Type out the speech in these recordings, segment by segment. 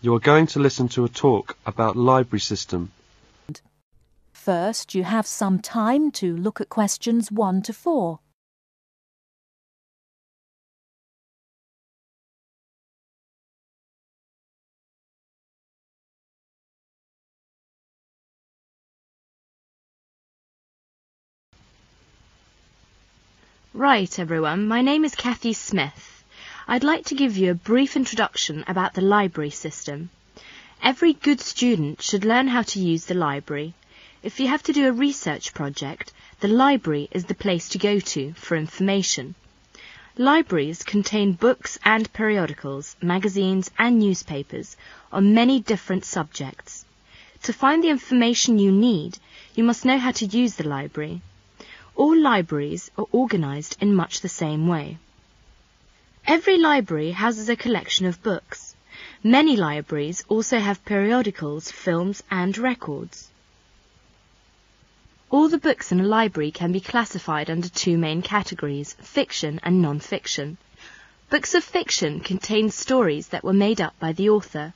You are going to listen to a talk about library system. First, you have some time to look at questions 1 to 4. Right, everyone, my name is Kathy Smith. I'd like to give you a brief introduction about the library system. Every good student should learn how to use the library. If you have to do a research project, the library is the place to go to for information. Libraries contain books and periodicals, magazines and newspapers on many different subjects. To find the information you need, you must know how to use the library. All libraries are organised in much the same way. Every library houses a collection of books. Many libraries also have periodicals, films and records. All the books in a library can be classified under 2 main categories, fiction and non-fiction. Books of fiction contain stories that were made up by the author.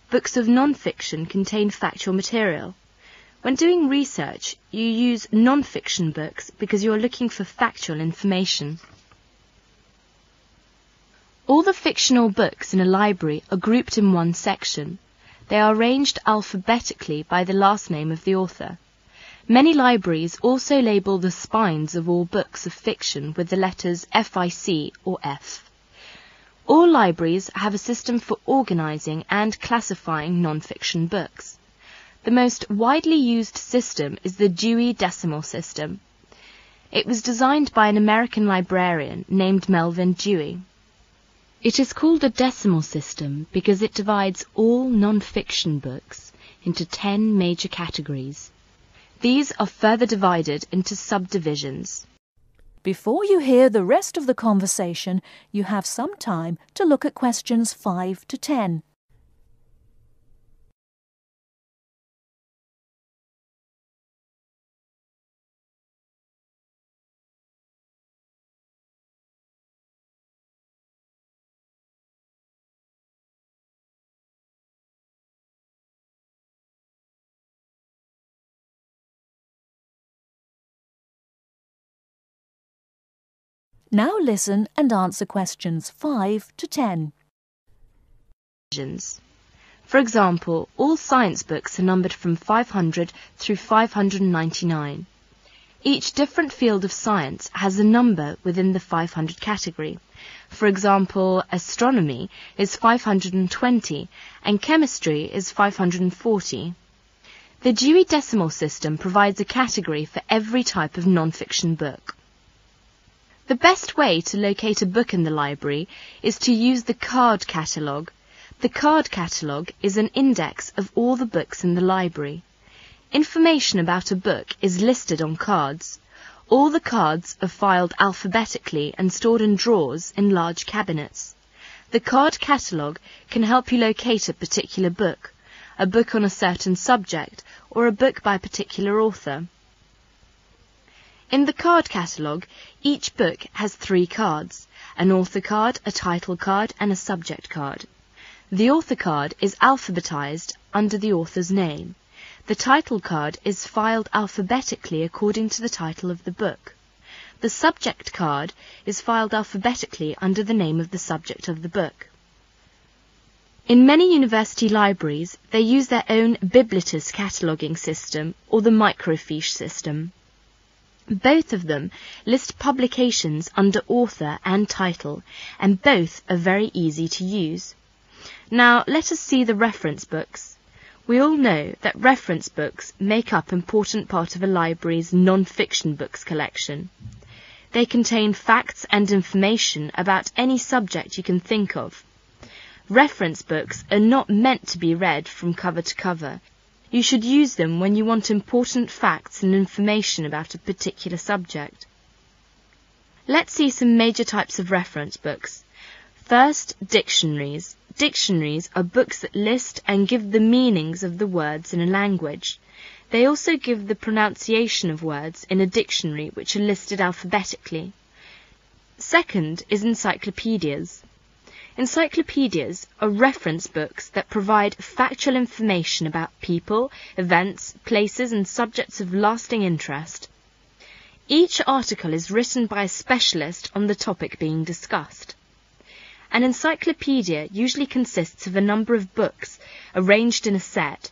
Books of non-fiction contain factual material. When doing research, you use non-fiction books because you are looking for factual information. All the fictional books in a library are grouped in one section. They are arranged alphabetically by the last name of the author. Many libraries also label the spines of all books of fiction with the letters FIC or F. All libraries have a system for organising and classifying non-fiction books. The most widely used system is the Dewey Decimal System. It was designed by an American librarian named Melvin Dewey. It is called a decimal system because it divides all non-fiction books into 10 major categories. These are further divided into subdivisions. Before you hear the rest of the conversation, you have some time to look at questions 5 to 10. Now listen and answer questions 5 to 10. For example, all science books are numbered from 500 through 599. Each different field of science has a number within the 500 category. For example, astronomy is 520 and chemistry is 540. The Dewey Decimal System provides a category for every type of non-fiction book. The best way to locate a book in the library is to use the card catalogue. The card catalogue is an index of all the books in the library. Information about a book is listed on cards. All the cards are filed alphabetically and stored in drawers in large cabinets. The card catalogue can help you locate a particular book, a book on a certain subject, or a book by a particular author. In the card catalogue, each book has 3 cards, an author card, a title card and a subject card. The author card is alphabetized under the author's name. The title card is filed alphabetically according to the title of the book. The subject card is filed alphabetically under the name of the subject of the book. In many university libraries, they use their own Biblitus cataloguing system or the microfiche system. Both of them list publications under author and title, and both are very easy to use. Now let us see the reference books. We all know that reference books make up an important part of a library's non-fiction books collection. They contain facts and information about any subject you can think of. Reference books are not meant to be read from cover to cover. You should use them when you want important facts and information about a particular subject. Let's see some major types of reference books. First, dictionaries. Dictionaries are books that list and give the meanings of the words in a language. They also give the pronunciation of words in a dictionary which are listed alphabetically. Second is encyclopedias. Encyclopedias are reference books that provide factual information about people, events, places and subjects of lasting interest. Each article is written by a specialist on the topic being discussed. An encyclopedia usually consists of a number of books arranged in a set.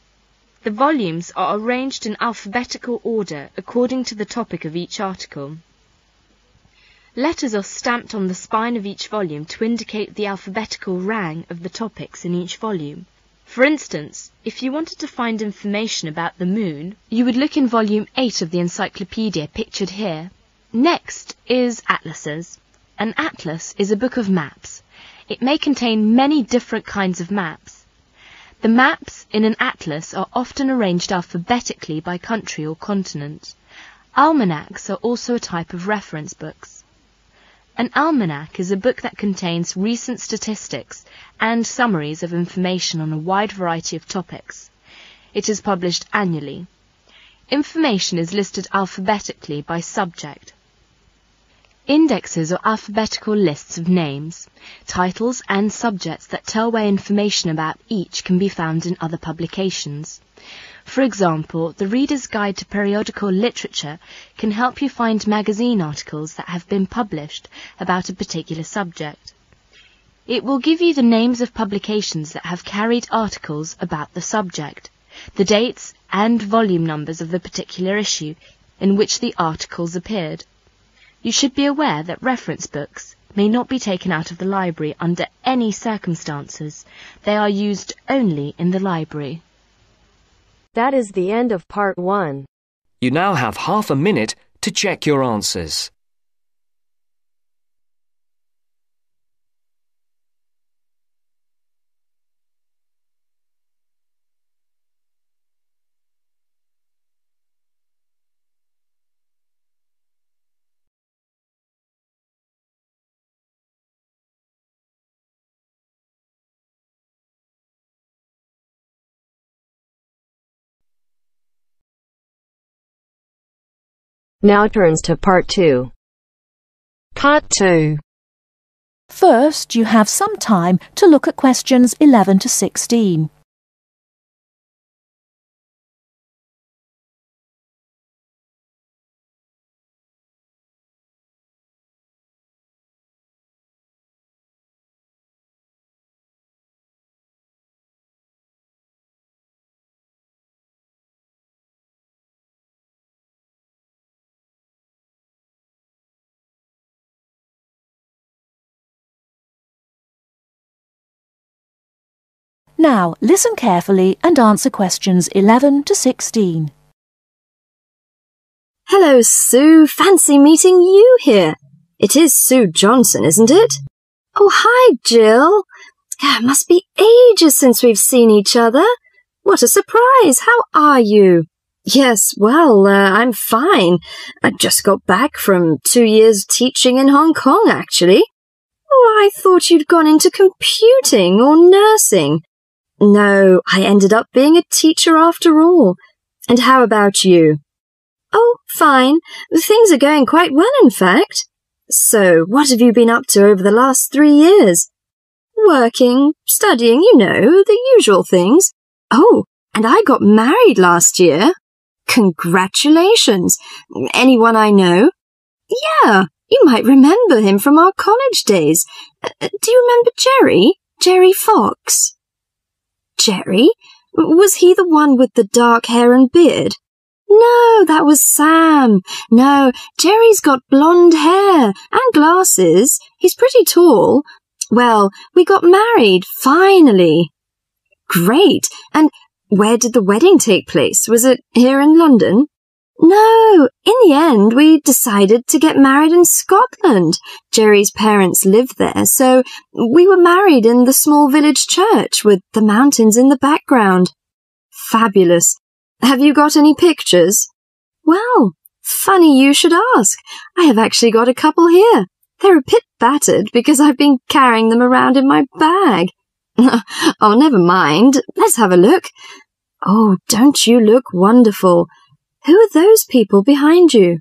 The volumes are arranged in alphabetical order according to the topic of each article. Letters are stamped on the spine of each volume to indicate the alphabetical rang of the topics in each volume. For instance, if you wanted to find information about the moon, you would look in volume 8 of the encyclopedia pictured here. Next is atlases. An atlas is a book of maps. It may contain many different kinds of maps. The maps in an atlas are often arranged alphabetically by country or continent. Almanacs are also a type of reference books. An almanac is a book that contains recent statistics and summaries of information on a wide variety of topics. It is published annually. Information is listed alphabetically by subject. Indexes are alphabetical lists of names, titles and subjects that tell where information about each can be found in other publications. For example, the Reader's Guide to Periodical Literature can help you find magazine articles that have been published about a particular subject. It will give you the names of publications that have carried articles about the subject, the dates and volume numbers of the particular issue in which the articles appeared. You should be aware that reference books may not be taken out of the library under any circumstances. They are used only in the library. That is the end of part 1. You now have half a minute to check your answers. Now turns to part 2. Part 2. First, you have some time to look at questions 11 to 16. Now, listen carefully and answer questions 11 to 16. Hello, Sue. Fancy meeting you here. It is Sue Johnson, isn't it? Oh, hi, Jill. It must be ages since we've seen each other. What a surprise. How are you? Yes, well, I'm fine. I just got back from 2 years teaching in Hong Kong, actually. Oh, I thought you'd gone into computing or nursing. No, I ended up being a teacher after all. And how about you? Oh, fine. Things are going quite well, in fact. So, what have you been up to over the last 3 years? Working, studying, you know, the usual things. Oh, and I got married last year. Congratulations. Anyone I know? Yeah, you might remember him from our college days. Do you remember Jerry? Jerry Fox? Jerry? Was he the one with the dark hair and beard? No, that was Sam. No, Jerry's got blonde hair and glasses. He's pretty tall. Well, we got married, finally. Great. And where did the wedding take place? Was it here in London? No, in the end, we decided to get married in Scotland. Jerry's parents lived there, so we were married in the small village church with the mountains in the background. Fabulous. Have you got any pictures? Well, funny you should ask. I have actually got a couple here. They're a bit battered because I've been carrying them around in my bag. Oh, never mind. Let's have a look. Oh, don't you look wonderful? Who are those people behind you?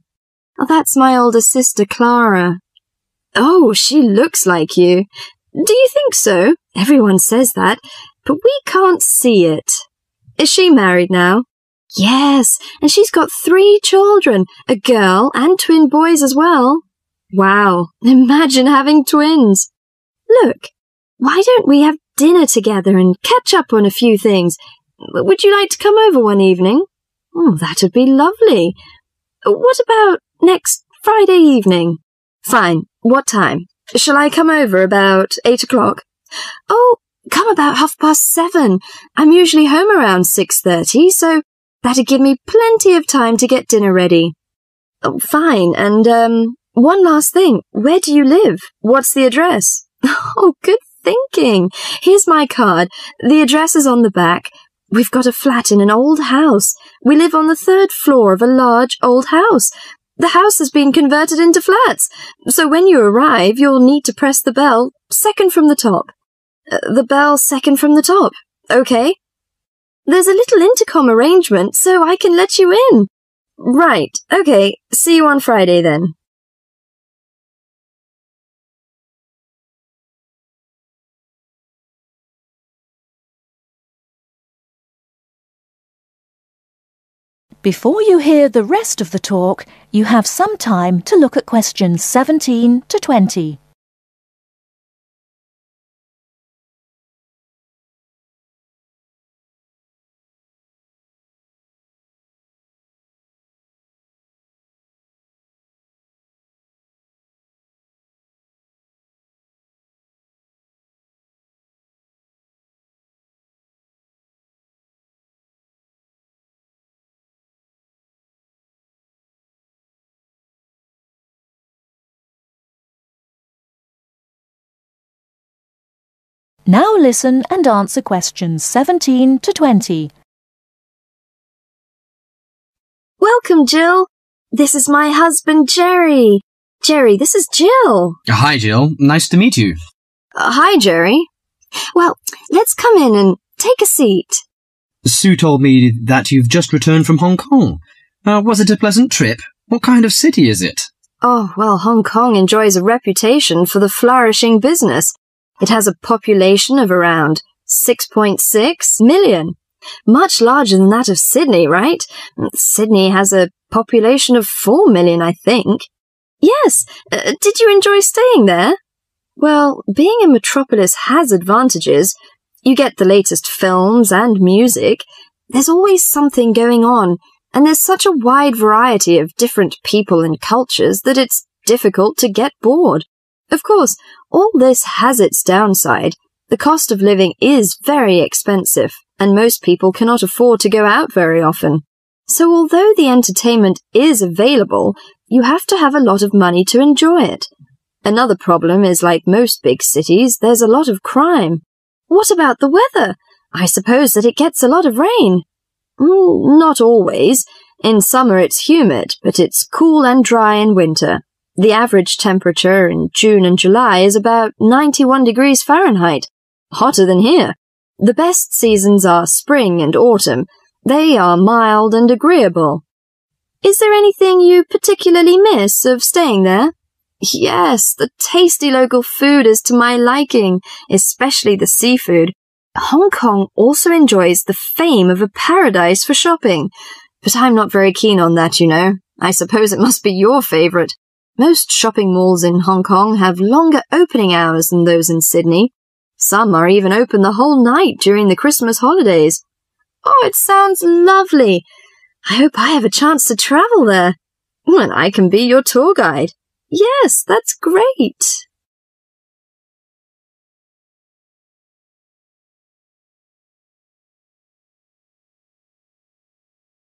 Oh, that's my older sister, Clara. Oh, she looks like you. Do you think so? Everyone says that, but we can't see it. Is she married now? Yes, and she's got 3 children, a girl and twin boys as well. Wow, imagine having twins. Look, why don't we have dinner together and catch up on a few things? Would you like to come over one evening? Oh, that would be lovely. What about next Friday evening? Fine. What time? Shall I come over about 8 o'clock? Oh, come about 7:30. I'm usually home around 6:30, so that'd give me plenty of time to get dinner ready. Oh, fine. And, one last thing. Where do you live? What's the address? Oh, good thinking. Here's my card. The address is on the back. We've got a flat in an old house. We live on the 3rd floor of a large old house. The house has been converted into flats, so when you arrive, you'll need to press the bell, second from the top. The bell second from the top, okay? There's a little intercom arrangement, so I can let you in. Right, okay, see you on Friday then. Before you hear the rest of the talk, you have some time to look at questions 17 to 20. Now listen and answer questions 17 to 20. Welcome, Jill. This is my husband, Jerry. Jerry, this is Jill. Hi, Jill. Nice to meet you. Hi, Jerry. Well, let's come in and take a seat. Sue told me that you've just returned from Hong Kong. Was it a pleasant trip? What kind of city is it? Oh, well, Hong Kong enjoys a reputation for the flourishing business. It has a population of around 6.6 million. Much larger than that of Sydney, right? Sydney has a population of 4 million, I think. Yes, did you enjoy staying there? Well, being a metropolis has advantages. You get the latest films and music. There's always something going on, and there's such a wide variety of different people and cultures that it's difficult to get bored. Of course, all this has its downside. The cost of living is very expensive, and most people cannot afford to go out very often. So although the entertainment is available, you have to have a lot of money to enjoy it. Another problem is, like most big cities, there's a lot of crime. What about the weather? I suppose that it gets a lot of rain. Not always. In summer it's humid, but it's cool and dry in winter. The average temperature in June and July is about 91 degrees Fahrenheit. Hotter than here. The best seasons are spring and autumn. They are mild and agreeable. Is there anything you particularly miss of staying there? Yes, the tasty local food is to my liking, especially the seafood. Hong Kong also enjoys the fame of a paradise for shopping, but I'm not very keen on that, you know. I suppose it must be your favourite. Most shopping malls in Hong Kong have longer opening hours than those in Sydney. Some are even open the whole night during the Christmas holidays. Oh, it sounds lovely. I hope I have a chance to travel there. And I can be your tour guide. Yes, that's great.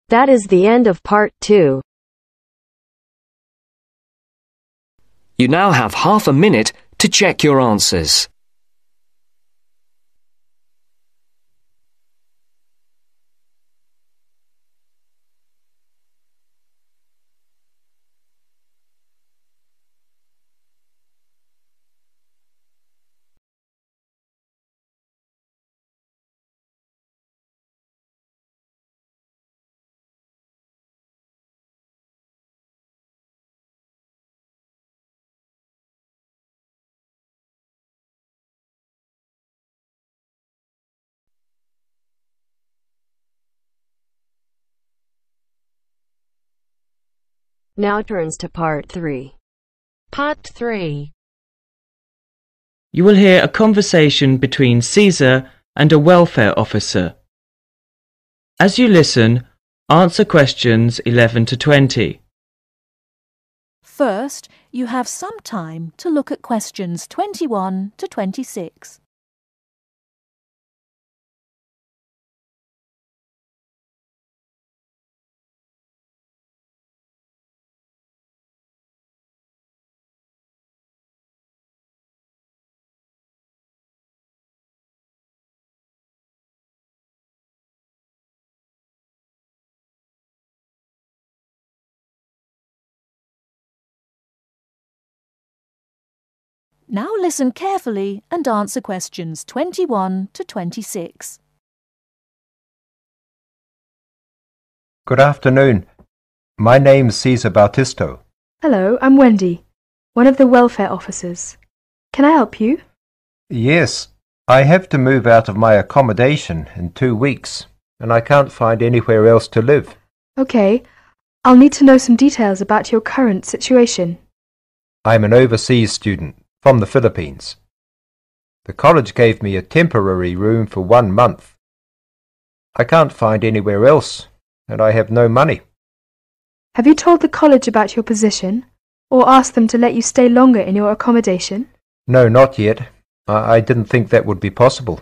That is the end of part 2. You now have half a minute to check your answers. Now turns to part 3. Part 3. You will hear a conversation between Caesar and a welfare officer. As you listen, answer questions 11 to 20. First, you have some time to look at questions 21 to 26. Now listen carefully and answer questions 21 to 26. Good afternoon. My name's Cesar Bautisto. Hello, I'm Wendy, one of the welfare officers. Can I help you? Yes, I have to move out of my accommodation in 2 weeks, and I can't find anywhere else to live. Okay, I'll need to know some details about your current situation. I'm an overseas student from the Philippines. The college gave me a temporary room for 1 month. I can't find anywhere else, and I have no money. Have you told the college about your position, or asked them to let you stay longer in your accommodation? No, not yet. I didn't think that would be possible.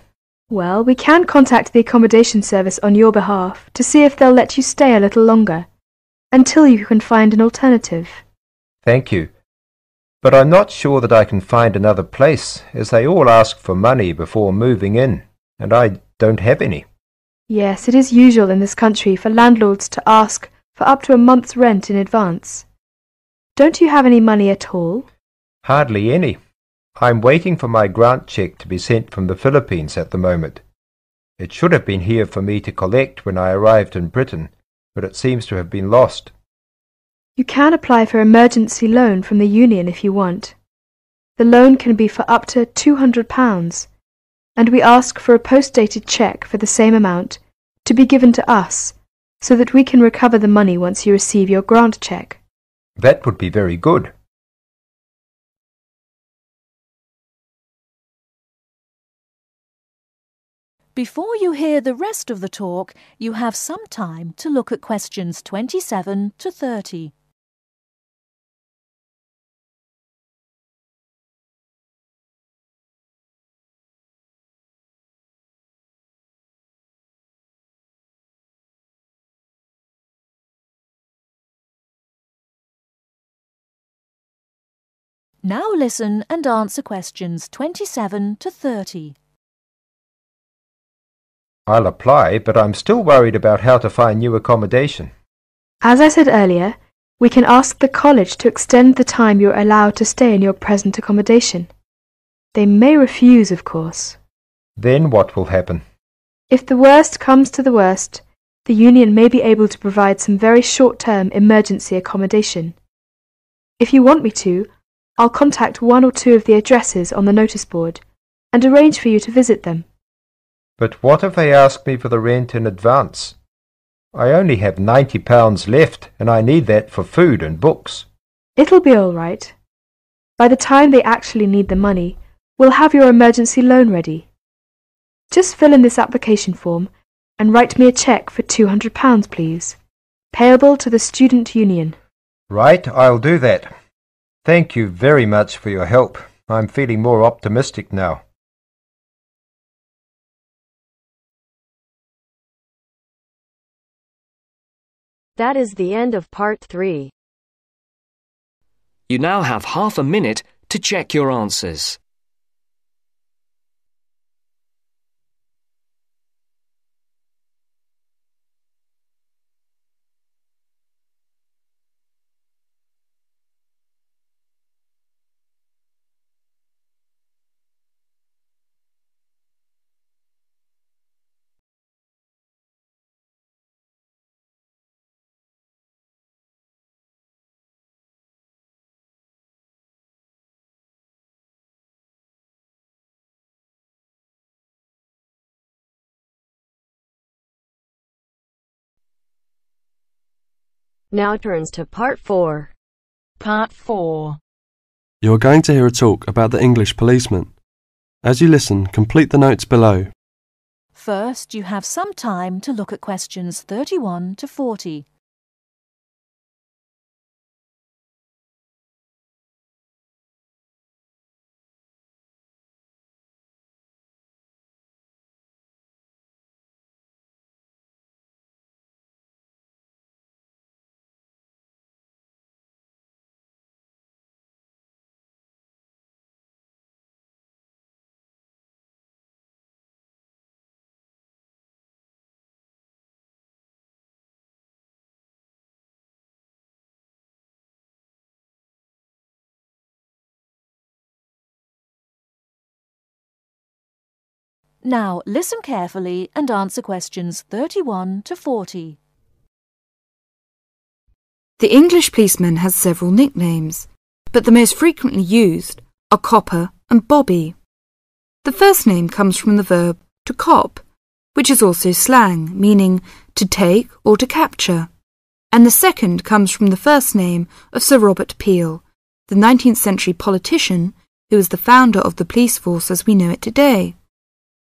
Well, we can contact the accommodation service on your behalf to see if they'll let you stay a little longer, until you can find an alternative. Thank you. But I'm not sure that I can find another place, as they all ask for money before moving in, and I don't have any. Yes, it is usual in this country for landlords to ask for up to a month's rent in advance. Don't you have any money at all? Hardly any. I'm waiting for my grant check to be sent from the Philippines at the moment. It should have been here for me to collect when I arrived in Britain, but it seems to have been lost. You can apply for emergency loan from the union if you want. The loan can be for up to £200, and we ask for a post-dated cheque for the same amount to be given to us, so that we can recover the money once you receive your grant cheque. That would be very good. Before you hear the rest of the talk, you have some time to look at questions 27 to 30. Now listen and answer questions 27 to 30. I'll apply, but I'm still worried about how to find new accommodation. As I said earlier, we can ask the college to extend the time you're allowed to stay in your present accommodation. They may refuse, of course. Then what will happen? If the worst comes to the worst, the union may be able to provide some very short-term emergency accommodation. If you want me to, I'll contact 1 or 2 of the addresses on the notice board and arrange for you to visit them. But what if they ask me for the rent in advance? I only have £90 left, and I need that for food and books. It'll be all right. By the time they actually need the money, we'll have your emergency loan ready. Just fill in this application form and write me a cheque for £200, please, payable to the student union. Right, I'll do that. Thank you very much for your help. I'm feeling more optimistic now. That is the end of part 3. You now have half a minute to check your answers. Now turns to Part 4. Part 4. You are going to hear a talk about the English policeman. As you listen, complete the notes below. First, you have some time to look at questions 31 to 40. Now, listen carefully and answer questions 31 to 40. The English policeman has several nicknames, but the most frequently used are Copper and Bobby. The first name comes from the verb to cop, which is also slang, meaning to take or to capture, and the second comes from the first name of Sir Robert Peel, the 19th century politician who was the founder of the police force as we know it today.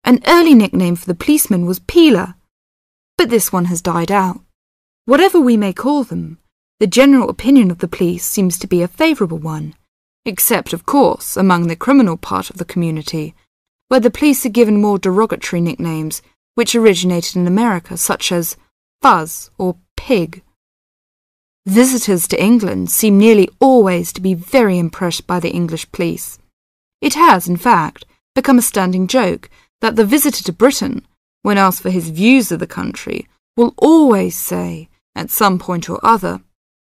An early nickname for the policeman was Peeler, but this one has died out. Whatever we may call them, the general opinion of the police seems to be a favourable one, except, of course, among the criminal part of the community, where the police are given more derogatory nicknames which originated in America, such as Fuzz or Pig. Visitors to England seem nearly always to be very impressed by the English police. It has, in fact, become a standing joke that the visitor to Britain, when asked for his views of the country, will always say, at some point or other,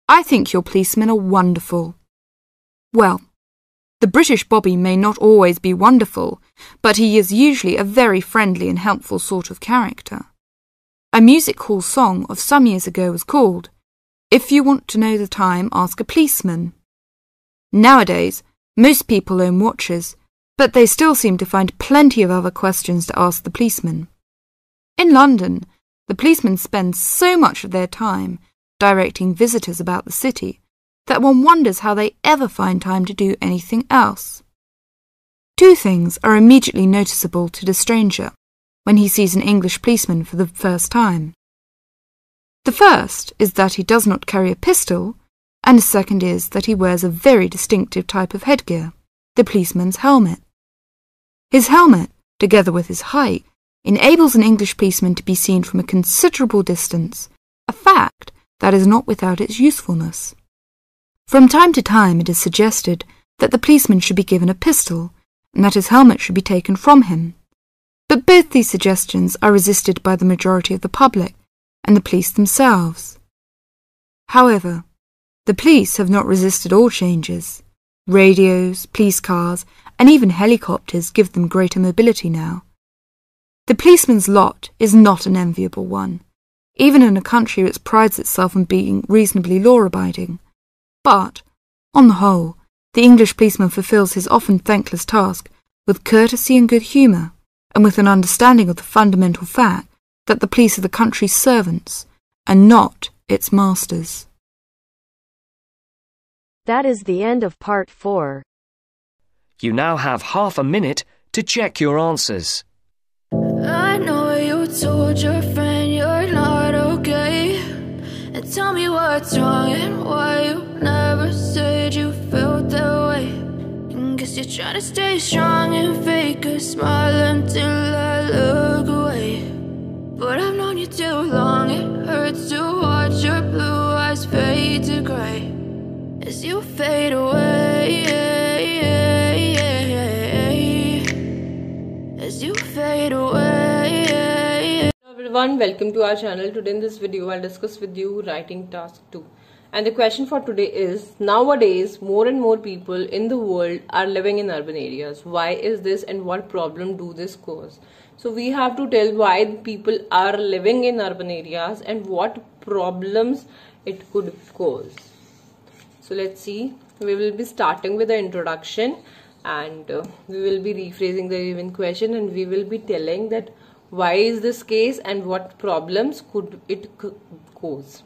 "I think your policemen are wonderful." Well, the British Bobby may not always be wonderful, but he is usually a very friendly and helpful sort of character. A music hall song of some years ago was called, "If you want to know the time, ask a policeman." Nowadays, most people own watches, but they still seem to find plenty of other questions to ask the policeman. In London, the policemen spend so much of their time directing visitors about the city that one wonders how they ever find time to do anything else. Two things are immediately noticeable to the stranger when he sees an English policeman for the first time. The first is that he does not carry a pistol, and the second is that he wears a very distinctive type of headgear, the policeman's helmet. His helmet, together with his height, enables an English policeman to be seen from a considerable distance, a fact that is not without its usefulness. From time to time it is suggested that the policeman should be given a pistol, and that his helmet should be taken from him. But both these suggestions are resisted by the majority of the public and the police themselves. However, the police have not resisted all changes. Radios, police cars, and even helicopters give them greater mobility now. The policeman's lot is not an enviable one, even in a country which prides itself on being reasonably law-abiding. But, on the whole, the English policeman fulfills his often thankless task with courtesy and good humour, and with an understanding of the fundamental fact that the police are the country's servants, and not its masters. That is the end of Part 4. You now have half a minute to check your answers. I know you told your friend you're not okay, and tell me what's wrong and why you never said you felt that way. And guess you're trying to stay strong and fake a smile until I look away. But I've known you too long, it hurts to watch your blue eyes fade to grey as you fade away, as you fade away. Hello everyone, welcome to our channel. Today in this video I'll discuss with you writing task 2, and the question for today is, nowadays more and more people in the world are living in urban areas. Why is this and what problem do this cause? So we have to tell why people are living in urban areas and what problems it could cause. So let's see. We will be starting with the introduction, and we will be rephrasing the given question, and we will be telling that why is this case and what problems could it cause.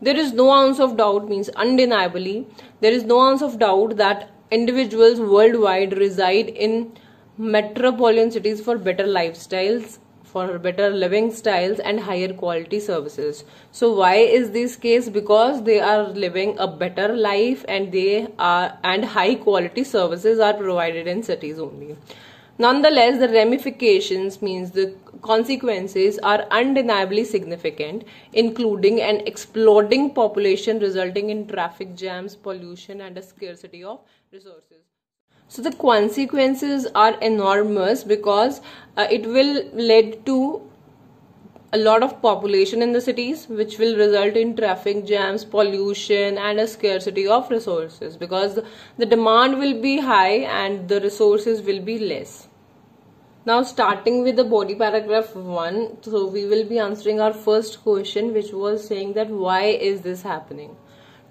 There is no ounce of doubt means undeniably, there is no ounce of doubt that individuals worldwide reside in metropolitan cities for better lifestyles, for better living styles and higher quality services. So why is this case? Because they are living a better life and high quality services are provided in cities only. Nonetheless, the ramifications means the consequences are undeniably significant, including an exploding population resulting in traffic jams, pollution and a scarcity of resources. So the consequences are enormous because it will lead to a lot of population in the cities, which will result in traffic jams, pollution and a scarcity of resources, because the demand will be high and the resources will be less. Now starting with the body paragraph 1, so we will be answering our first question, which was saying that why is this happening?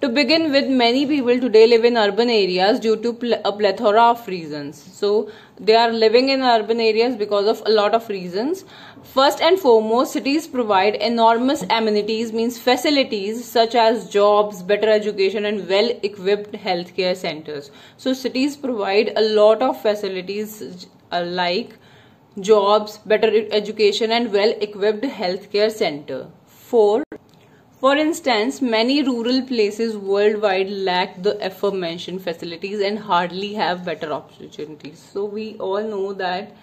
To begin with, many people today live in urban areas due to a plethora of reasons. So they are living in urban areas because of a lot of reasons. First and foremost, cities provide enormous amenities, means facilities such as jobs, better education and well-equipped healthcare centers. So cities provide a lot of facilities like jobs, better education and well-equipped healthcare center. For instance, many rural places worldwide lack the aforementioned facilities and hardly have better opportunities. So we all know that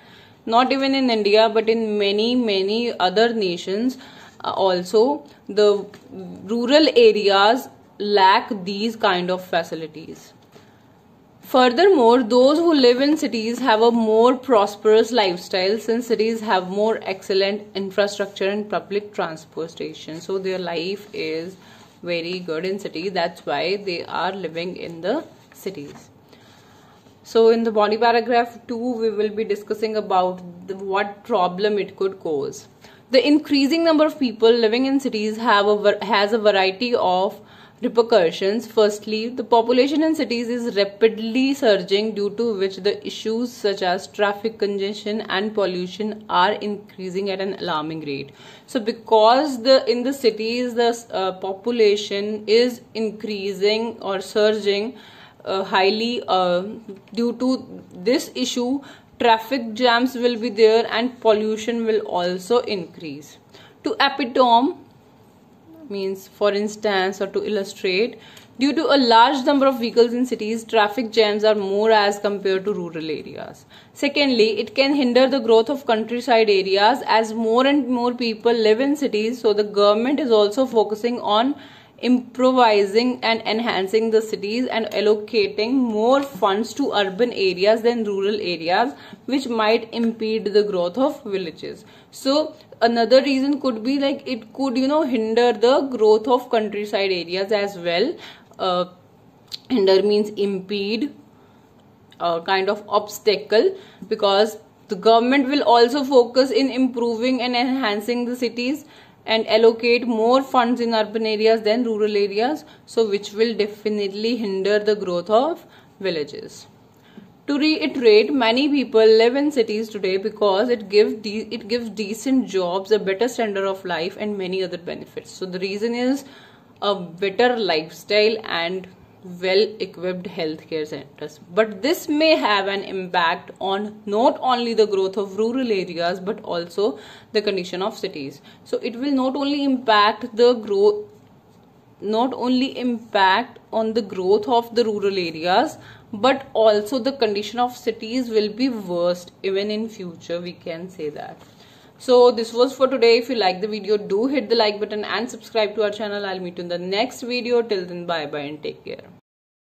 not even in India but in many other nations also, the rural areas lack these kind of facilities. Furthermore, those who live in cities have a more prosperous lifestyle, since cities have more excellent infrastructure and public transportation. So their life is very good in cities. That's why they are living in the cities. So in the body paragraph 2, we will be discussing about what problem it could cause. The increasing number of people living in cities has a variety of repercussions. Firstly, the population in cities is rapidly surging, due to which the issues such as traffic congestion and pollution are increasing at an alarming rate. So because in the cities the population is increasing or surging highly, due to this issue, traffic jams will be there and pollution will also increase. To epitome means, for instance, or to illustrate, due to a large number of vehicles in cities, traffic jams are more as compared to rural areas. Secondly, it can hinder the growth of countryside areas as more and more people live in cities. So the government is also focusing on improvising and enhancing the cities and allocating more funds to urban areas than rural areas, which might impede the growth of villages. So another reason could be like it could hinder the growth of countryside areas as well. Hinder means impede, kind of obstacle, because the government will also focus in improving and enhancing the cities and allocate more funds in urban areas than rural areas, so which will definitely hinder the growth of villages. To reiterate, many people live in cities today because it gives decent jobs, a better standard of life and many other benefits. So the reason is a better lifestyle and well-equipped healthcare centers. But this may have an impact on not only the growth of rural areas but also the condition of cities. So it will not only impact on the growth of the rural areas, but also the condition of cities will be worst even in future, we can say that. So this was for today. If you like the video, do hit the like button and subscribe to our channel. I'll meet you in the next video. Till then, bye bye and take care.